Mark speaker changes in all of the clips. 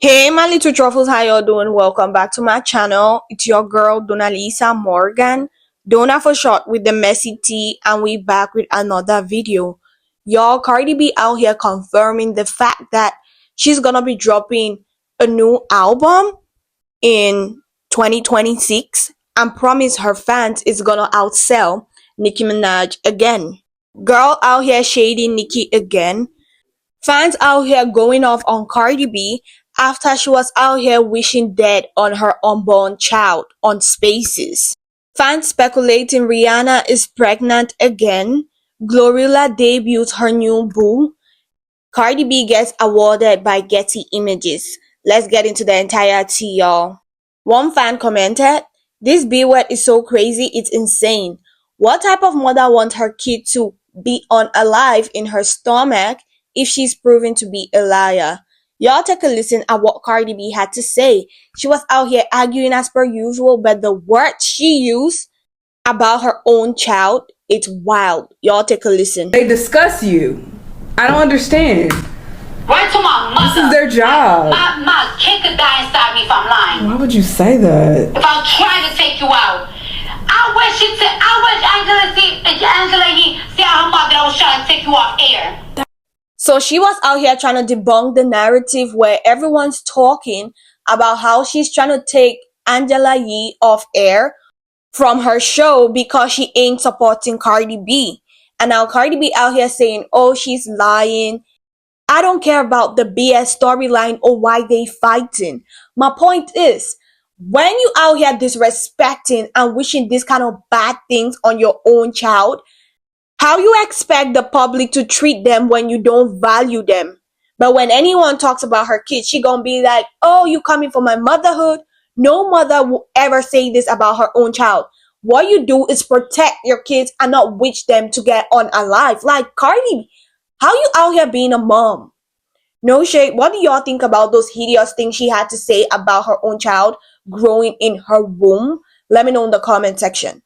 Speaker 1: Hey my little truffles, how y'all doing? Welcome back to my channel. It's your girl Donalisa Morgan, Donna for short, with the messy tea, and we back with another video. Y'all, Cardi B out here confirming the fact that she's gonna be dropping a new album in 2026 and promise her fans it's gonna outsell Nicki Minaj again. Girl out here shading Nicki again. Fans out here going off on Cardi B after she was out here wishing death on her unborn child on Spaces. Fans speculating Rihanna is pregnant again. Glorilla debuts her new boo. Cardi B gets awarded by Getty Images. Let's get into the entire tea, y'all. One fan commented, "This B word is so crazy, it's insane. What type of mother wants her kid to be unalive in her stomach if she's proven to be a liar?" Y'all take a listen at what Cardi B had to say. She was out here arguing as per usual, but the words she used about her own child, it's wild. Y'all take a listen.
Speaker 2: They discuss you. I don't understand.
Speaker 3: Right to my mother.
Speaker 2: This is their job.
Speaker 3: My kid could die inside me if I'm lying.
Speaker 2: Why would you say that?
Speaker 3: If I'm trying to take you out. I wish Angela see how her mother was trying to take you off air.
Speaker 1: So she was out here trying to debunk the narrative where everyone's talking about how she's trying to take Angela Yee off air from her show because she ain't supporting Cardi B. And now Cardi B out here saying, oh, she's lying. I don't care about the BS storyline or why they fighting. My point is, when you out here disrespecting and wishing this kind of bad things on your own child, how you expect the public to treat them when you don't value them? But when anyone talks about her kids, she gonna be like, oh, you coming for my motherhood? No mother will ever say this about her own child. What you do is protect your kids and not wish them to get unalive. Like Cardi, how you out here being a mom? No shade. What do y'all think about those hideous things she had to say about her own child growing in her womb? Let me know in the comment section.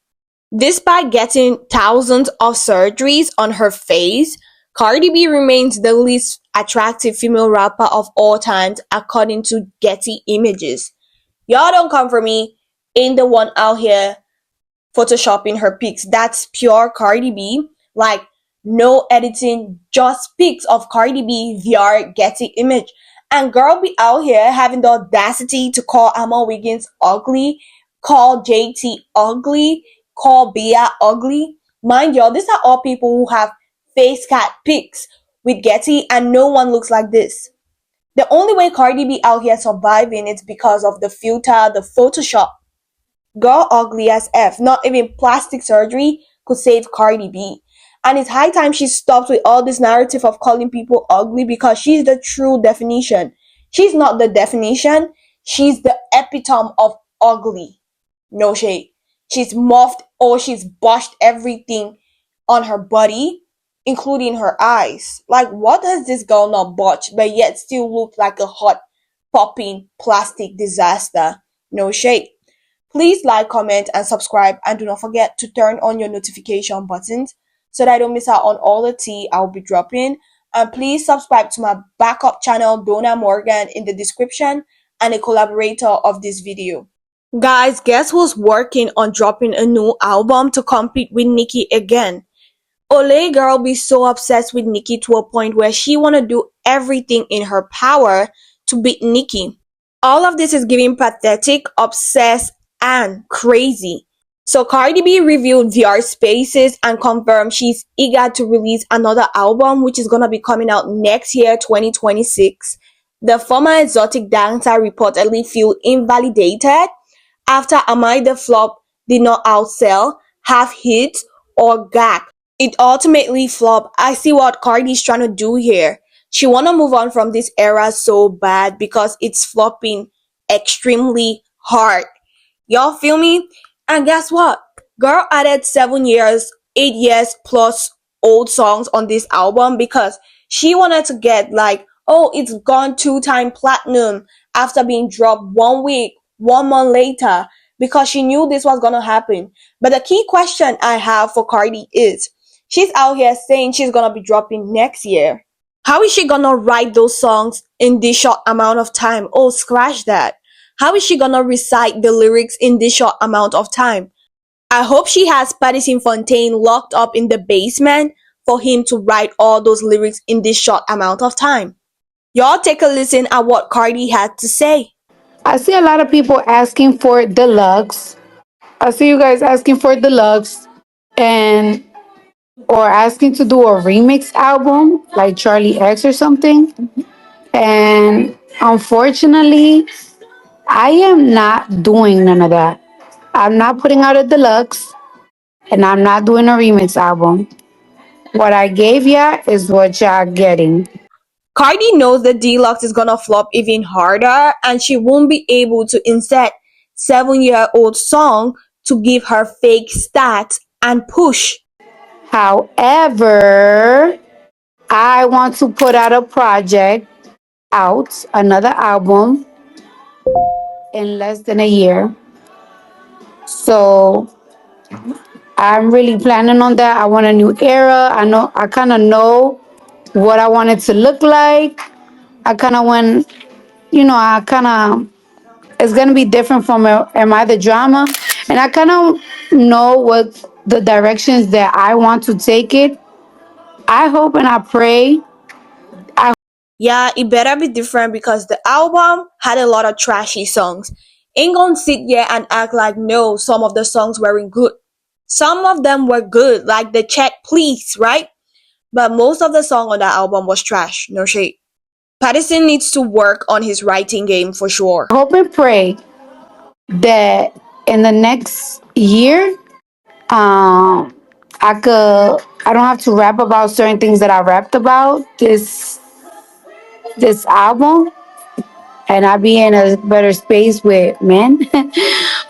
Speaker 1: Despite getting thousands of surgeries on her face, Cardi B remains the least attractive female rapper of all times according to Getty Images. Y'all don't come for me. Ain't the one out here photoshopping her pics. That's pure Cardi B. Like, no editing, just pics of Cardi B via Getty Image. And girl be out here having the audacity to call Amma Wiggins ugly, call JT ugly, call Bia ugly. Mind y'all, these are all people who have face cat pics with Getty and no one looks like this. The only way Cardi B out here surviving is because of the filter, the Photoshop. Girl ugly as F. Not even plastic surgery could save Cardi B. And it's high time she stops with all this narrative of calling people ugly because she's the true definition. She's not the definition. She's the epitome of ugly. No shade. She's morphed or she's botched everything on her body, including her eyes. Like, what does this girl not botch but yet still look like a hot, popping plastic disaster? No shade. Please like, comment, and subscribe, and do not forget to turn on your notification buttons so that I don't miss out on all the tea I'll be dropping. And please subscribe to my backup channel, Donna Morgan, in the description, and a collaborator of this video. Guys, guess who's working on dropping a new album to compete with Nicki again? Olay girl be so obsessed with Nicki to a point where she wanna do everything in her power to beat Nicki. All of this is giving pathetic, obsessed, and crazy. So Cardi B revealed VR Spaces and confirmed she's eager to release another album which is gonna be coming out next year, 2026. The former exotic dancer reportedly feel invalidated after Am I the Flop did not outsell, have hits, or gag. It ultimately flopped. I see what Cardi's trying to do here. She wanna move on from this era so bad because it's flopping extremely hard. Y'all feel me? And guess what? Girl added 7 years, 8 years plus old songs on this album because she wanted to get like, oh, it's gone 2-time platinum after being dropped 1 week, 1 month later, because she knew this was gonna happen. But the key question I have for Cardi is, she's out here saying she's gonna be dropping next year. How is she gonna write those songs in this short amount of time? Oh, scratch that. How is she gonna recite the lyrics in this short amount of time? I hope she has Patterson Fontaine locked up in the basement for him to write all those lyrics in this short amount of time. Y'all take a listen at what Cardi had to say.
Speaker 4: I see a lot of people asking for deluxe. I see you guys asking for deluxe and or asking to do a remix album like Charlie X or something. And unfortunately, I am not doing none of that. I'm not putting out a deluxe and I'm not doing a remix album. What I gave ya is what y'all getting.
Speaker 1: Cardi knows the deluxe is gonna flop even harder and she won't be able to insert 7-year-old song to give her fake stats and push.
Speaker 4: However, I want to put out a project out, another album in less than a year. So I'm really planning on that. I want a new era. I kind of know what I want it to look like. I kind of want, it's going to be different from Am I the Drama? And I kind of know what the directions that I want to take it. I hope and I pray.
Speaker 1: Yeah, it better be different because the album had a lot of trashy songs. Ain't gonna sit here and act like no, some of the songs weren't good. Some of them were good, like the Check Please, right? But most of the song on that album was trash, no shade. Patterson needs to work on his writing game for sure.
Speaker 4: I hope and pray that in the next year, um, I don't have to rap about certain things that I rapped about this album, and I be in a better space with men.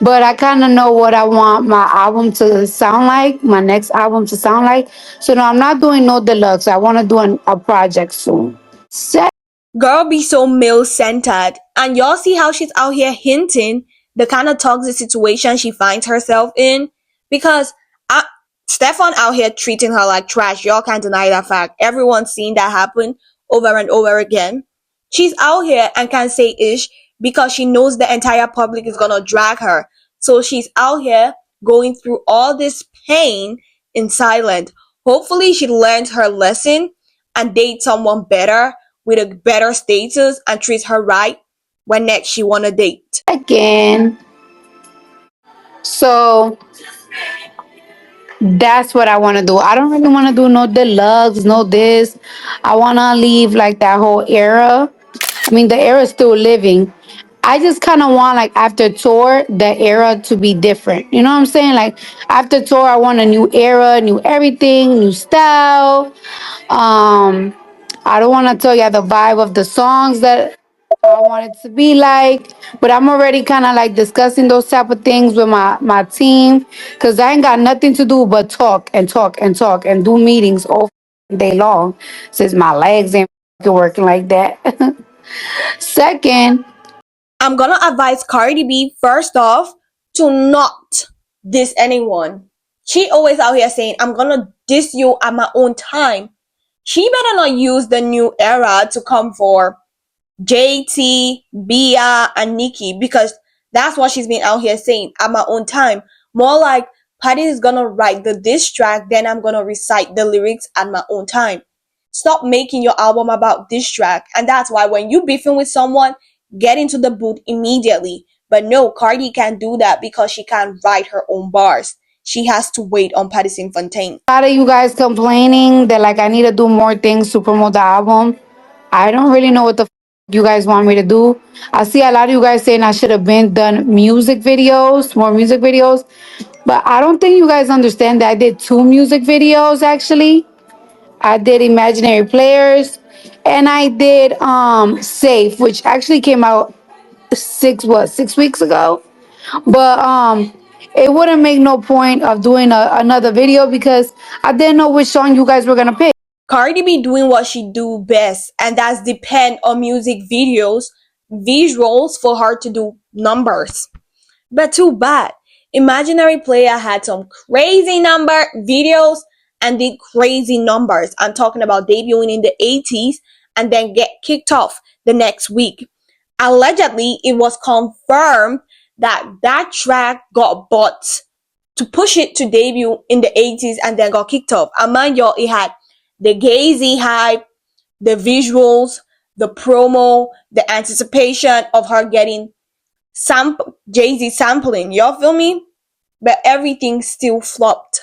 Speaker 4: But I kind of know what I want my album to sound like, my next album to sound like. So no, I'm not doing no deluxe. I want to do a project soon.
Speaker 1: Girl be so male-centered, and y'all see how she's out here hinting the kind of toxic situation she finds herself in? Because I, Stefan out here treating her like trash. Y'all can't deny that fact. Everyone's seen that happen over and over again. She's out here and can't say ish because she knows the entire public is gonna drag her. So she's out here going through all this pain in silence. Hopefully she learns her lesson and dates someone better with a better status and treats her right when next she wanna date.
Speaker 4: Again, so that's what I want to do. I don't really want to do no deluxe, no this. I want to leave like that whole era. I mean, the era is still living. I just kind of want like after tour, the era to be different. You know what I'm saying? Like after tour, I want a new era, new everything, new style. Um, I don't want to tell you the vibe of the songs that I want it to be like, but I'm already kind of like discussing those type of things with my team because I ain't got nothing to do but talk and talk and talk and do meetings all day long since my legs ain't working like that. Second,
Speaker 1: I'm gonna advise Cardi B first off to not diss anyone. She always out here saying, I'm gonna diss you at my own time. She better not use the new era to come for JT, Bia, and Nicki because that's what she's been out here saying at my own time. More like Patty is gonna write the diss track, then I'm gonna recite the lyrics at my own time. Stop making your album about diss track, and that's why when you beefing with someone, get into the booth immediately. But no, Cardi can't do that because she can't write her own bars. She has to wait on Patterson Fontaine.
Speaker 4: a lot of you guys complaining that like I need to do more things to promote the album. I don't really know what the you guys want me to do. I see a lot of you guys saying I should have been done music videos, more music videos, but I don't think you guys understand that I did 2 music videos actually. I did Imaginary Players and I did Safe, which actually came out 6 weeks ago. But it wouldn't make no point of doing another video because I didn't know which song you guys were gonna pick.
Speaker 1: Cardi be doing what she do best, and that's depend on music videos, visuals for her to do numbers. But too bad. Imaginary Player had some crazy number videos and did crazy numbers. I'm talking about debuting in the 80s and then get kicked off the next week. Allegedly, it was confirmed that that track got bought to push it to debut in the 80s and then got kicked off. And mind y'all, it had the Gazy hype, the visuals, the promo, the anticipation of her getting Jay-Z sampling. Y'all feel me? But everything still flopped.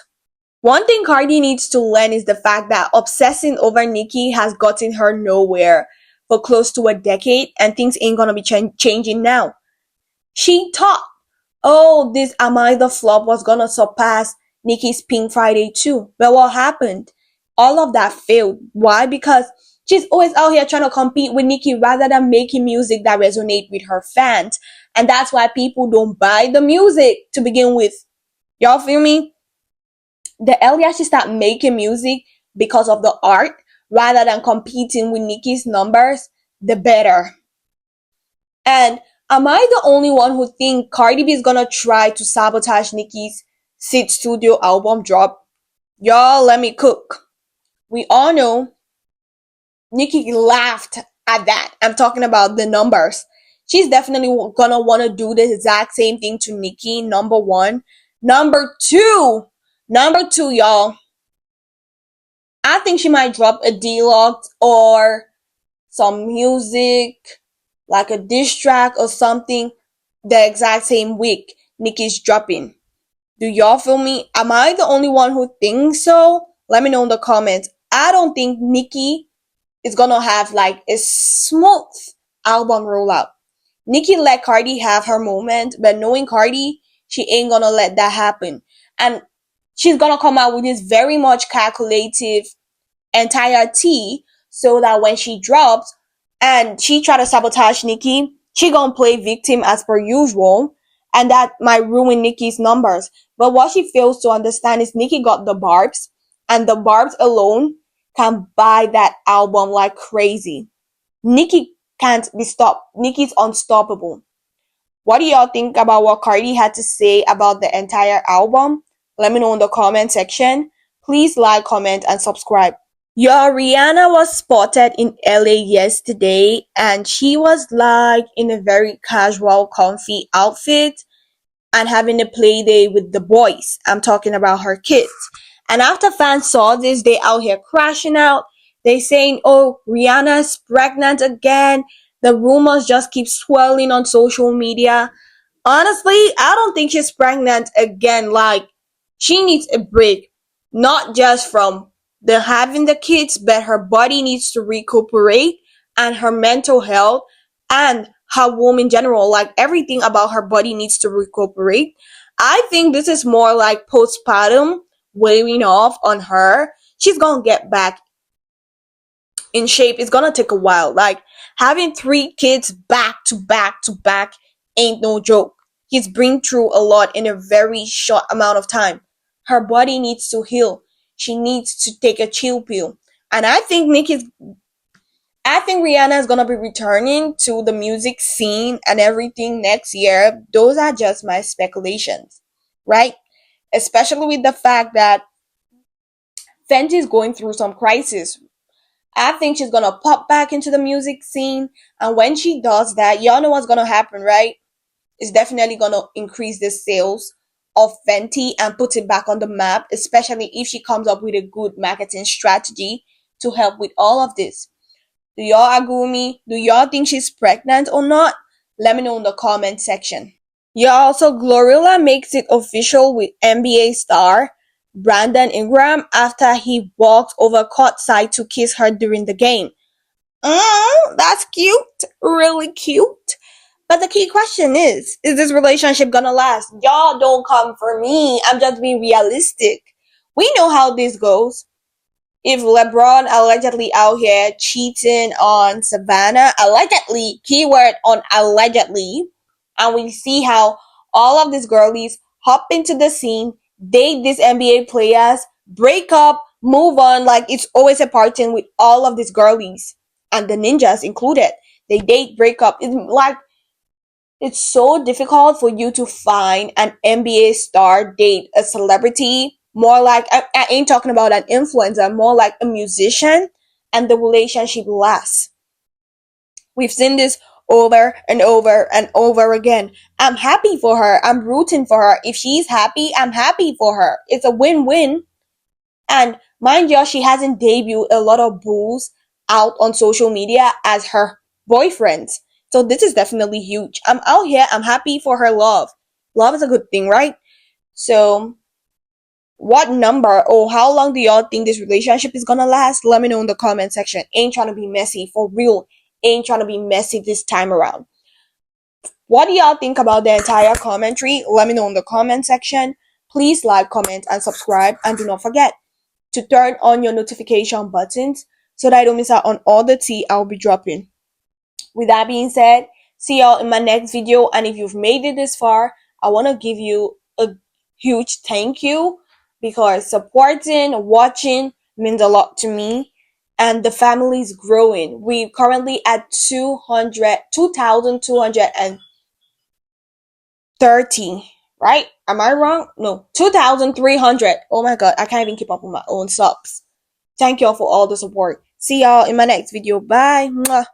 Speaker 1: One thing Cardi needs to learn is the fact that obsessing over Nicki has gotten her nowhere for close to a decade, and things ain't gonna be changing now. She thought, oh, this Am I the Flop was gonna surpass Nicki's Pink Friday too. But what happened? All of that failed. Why? Because she's always out here trying to compete with Nicki rather than making music that resonate with her fans. And that's why people don't buy the music to begin with. Y'all feel me? The earlier she start making music because of the art rather than competing with Nicki's numbers, the better. And am I the only one who think Cardi B is gonna try to sabotage Nicki's Sid Studio album drop? Y'all, let me cook. We all know Nicki laughed at that. I'm talking about the numbers. She's definitely gonna wanna do the exact same thing to Nicki, number one. Number two, y'all, I think she might drop a deluxe or some music, like a diss track or something, the exact same week Nicki's dropping. Do y'all feel me? Am I the only one who thinks so? Let me know in the comments. I don't think Nicki is gonna have like a smooth album rollout. Nicki let Cardi have her moment, but knowing Cardi, she ain't gonna let that happen. And she's gonna come out with this very much calculative entire tea so that when she drops and she try to sabotage Nicki, she gonna play victim as per usual, and that might ruin Nicki's numbers. But what she fails to understand is Nicki got the barbs, and the barbs alone can buy that album like crazy. Nicki can't be stopped. Nicki's unstoppable. What do y'all think about what Cardi had to say about the entire album? Let me know in the comment section. Please like, comment, and subscribe. Your Rihanna was spotted in LA yesterday, and she was like in a very casual, comfy outfit and having a play day with the boys. I'm talking about her kids. And after fans saw this, they out here crashing out. They saying, oh, Rihanna's pregnant again. The rumors just keep swirling on social media. Honestly, I don't think she's pregnant again. Like, she needs a break. Not just from the having the kids, but her body needs to recuperate, and her mental health and her womb in general. Like, everything about her body needs to recuperate. I think this is more like postpartum wearing off on her. She's gonna get back in shape. It's gonna take a while. Like, having 3 kids back to back to back ain't no joke. He's been through a lot in a very short amount of time. Her body needs to heal. She needs to take a chill pill. And I think Rihanna is gonna be returning to the music scene and everything next year. Those are just my speculations, right? Especially with the fact that Fenty is going through some crisis. I think she's gonna pop back into the music scene, and when she does that, y'all know what's gonna happen, right? It's definitely gonna increase the sales of Fenty and put it back on the map, especially if she comes up with a good marketing strategy to help with all of this. Do y'all agree with me? Do y'all think she's pregnant or not? Let me know in the comment section. Yeah, also Glorilla makes it official with NBA star Brandon Ingram after he walked over courtside to kiss her during the game. That's cute. Really cute. But the key question is this relationship gonna last? Y'all don't come for me. I'm just being realistic. We know how this goes. If LeBron allegedly out here cheating on Savannah, allegedly, keyword on allegedly, and we see how all of these girlies hop into the scene, date these NBA players, break up, move on, like it's always a pattern with all of these girlies, and the ninjas included. They date, break up. It's like, it's so difficult for you to find an NBA star date a celebrity more like I ain't talking about an influencer, more like a musician, and the relationship lasts. We've seen this over and over and over again. I'm happy for her. I'm rooting for her. If she's happy, I'm happy for her. It's a win-win. And mind you, she hasn't debuted a lot of bulls out on social media as her boyfriends. So this is definitely huge. I'm out here. I'm happy for her love. Love is a good thing, right? So what number or how long do y'all think this relationship is gonna last? Let me know in the comment section. Ain't trying to be messy, for real. Ain't trying to be messy this time around. What do y'all think about the entire commentary? Let me know in the comment section. Please like, comment, and subscribe. And do not forget to turn on your notification buttons so that I don't miss out on all the tea I'll be dropping. With that being said, see y'all in my next video. And if you've made it this far, I want to give you a huge thank you, because supporting, watching means a lot to me. And the family is growing. We're currently at 2,230, right? Am I wrong? No, 2,300. Oh my god, I can't even keep up with my own subs. Thank y'all for all the support. See y'all in my next video. Bye. Mwah.